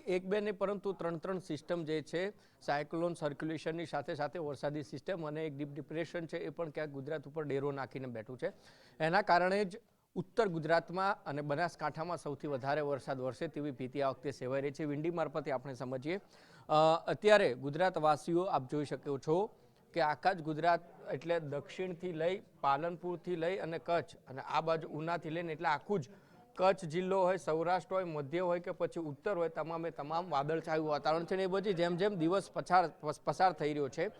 એક બે નહીં પરંતુ ત્રણ સિસ્ટમ જે છે સાયક્લોન સર્ક્યુલેશનની સાથે સાથે વરસાદી સિસ્ટમ અને એક ડીપ ડિપ્રેશન છે એ પણ ક્યાંક ગુજરાત ઉપર ડેરો નાખીને બેઠું છે. એના કારણે જ ઉત્તર ગુજરાતમાં અને બનાસકાંઠામાં સૌથી વધારે વરસાદ વરસે તેવી ભીતિ આ વખતે સેવાઈ રહી છે. વિંડી મારફતે આપણે સમજીએ. અત્યારે ગુજરાતવાસીઓ આપ જોઈ શકો છો કે આખા જ ગુજરાત એટલે દક્ષિણથી લઈ પાલનપુરથી લઈ અને કચ્છ અને આ બાજુ ઉનાથી લઈને એટલે આખું જ કચ્છ જિલ્લો હોય, સૌરાષ્ટ્ર હોય, મધ્ય હોય કે પછી ઉત્તર હોય, તમામ વાદળછાયું વાતાવરણ છે. ને એ પછી જેમ જેમ દિવસ પસાર થઈ રહ્યો છે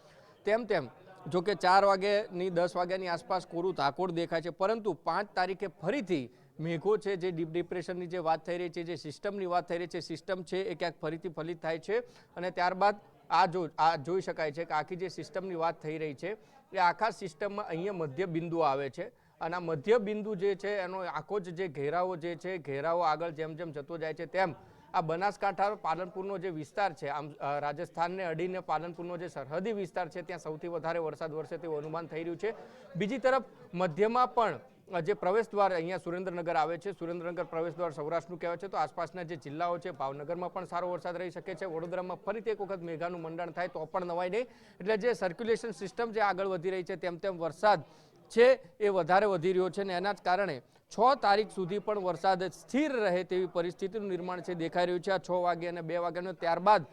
તેમ તેમ જો કે 4 વાગ્યાની 10 વાગ્યાની આસપાસ કોરું ધાકોડ દેખાય છે, પરંતુ 5 તારીખે ફરીથી મેઘો છે, જે ડીપ ડિપ્રેશનની જે વાત થઈ રહી છે, જે સિસ્ટમની વાત થઈ રહી છે, સિસ્ટમ છે એ ક્યાંક ફરીથી ફલિત થાય છે. અને ત્યારબાદ આ જોઈ શકાય છે કે આખી જે સિસ્ટમની વાત થઈ રહી છે એ આખા સિસ્ટમમાં અહીંયા મધ્ય બિંદુ આવે છે. અને આ મધ્ય બિંદુ જે છે એનો આખો જ જે ઘેરાવો જે છે, ઘેરાવો આગળ જેમ જેમ જતો જાય છે તેમ આ બનાસકાંઠા પાલનપુરનો જે વિસ્તાર છે, આમ રાજસ્થાનને અડીને પાલનપુરનો જે સરહદી વિસ્તાર છે ત્યાં સૌથી વધારે વરસાદ વરસે તેવું અનુમાન થઈ રહ્યું છે. બીજી તરફ મધ્યમાં પણ જે પ્રવેશ દ્વાર અહીંયા સુરેન્દ્રનગર આવે છે, સુરેન્દ્રનગર પ્રવેશ દ્વાર સૌરાષ્ટ્રનું કહેવાય છે, તો આસપાસના જે જિલ્લાઓ છે, ભાવનગરમાં પણ સારો વરસાદ રહી શકે છે. વડોદરામાં ફરીથી એક વખત મેઘાનું મંડાણ થાય તો પણ નવાય નહીં. એટલે જે સર્ક્યુલેશન સિસ્ટમ જે આગળ વધી રહી છે તેમ તેમ વરસાદ છે એ વધારે વધી રહ્યો છે. ને એના જ કારણે 6 તારીખ સુધી પણ વરસાદ સ્થિર રહે તેવી પરિસ્થિતિનું નિર્માણ છે દેખાઈ રહ્યું છે. આ 6 વાગે અને 2 વાગ્યાનો ત્યારબાદ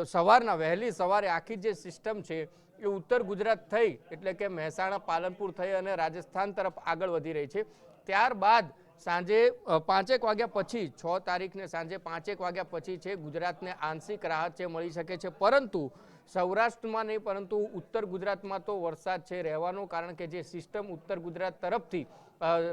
સવારના વહેલી સવારે આખી જે સિસ્ટમ છે એ ઉત્તર ગુજરાત થઈ એટલે કે મહેસાણા, પાલનપુર થઈ અને રાજસ્થાન તરફ આગળ વધી રહી છે. ત્યારબાદ સાંજે 5 વાગ્યા પછી 6 તારીખને સાંજે 5 વાગ્યા પછી છે ગુજરાતને આંશિક રાહત છે મળી શકે છે, પરંતુ સૌરાષ્ટ્રમાં નહીં પરંતુ ઉત્તર ગુજરાતમાં તો વરસાદ છે રહેવાનો, કારણ કે જે સિસ્ટમ ઉત્તર ગુજરાત તરફથી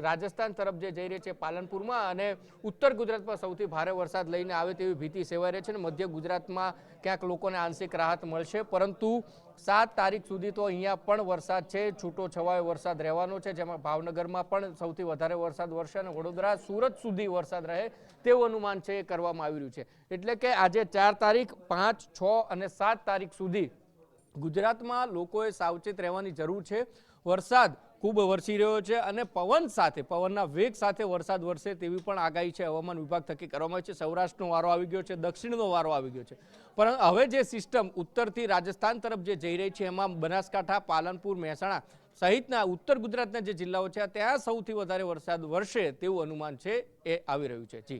રાજસ્થાન તરફ જે જઈ રહી છે પાલનપુરમાં અને ઉત્તર ગુજરાતમાં સૌથી ભારે વરસાદ લઈને આવે તેવી ભીતિ સેવાઈ રહી છે. અને મધ્ય ગુજરાતમાં ક્યાંક લોકોને આંશિક રાહત મળશે, પરંતુ 7 તારીખ સુધી તો અહીંયા પણ વરસાદ છે, છૂટો છવાયો વરસાદ રહેવાનો છે, જેમાં ભાવનગરમાં પણ સૌથી વધારે વરસાદ વરસે અને વડોદરા, સુરત સુધી વરસાદ રહે તેવું અનુમાન છે એ કરવામાં આવી રહ્યું છે. એટલે કે આજે 4 તારીખ, 5, 6 અને 7 તારીખ સુધી ગુજરાતમાં લોકોએ સાવચેત રહેવાની જરૂર છે. વરસાદ ખૂબ વરસી રહ્યો છે અને પવનના વેગ સાથે વરસાદ વરસે તેવી પણ આગાહી છે હવામાન વિભાગ થકી કરવામાં આવી છે. સૌરાષ્ટ્રનો વારો આવી ગયો છે, દક્ષિણનો વારો આવી ગયો છે, પરંતુ હવે જે સિસ્ટમ ઉત્તરથી રાજસ્થાન તરફ જે જઈ રહી છે એમાં બનાસકાંઠા, પાલનપુર, મહેસાણા સહિતના ઉત્તર ગુજરાતના જે જિલ્લાઓ છે ત્યાં સૌથી વધારે વરસાદ વરસે તેવું અનુમાન છે એ આવી રહ્યું છે. જી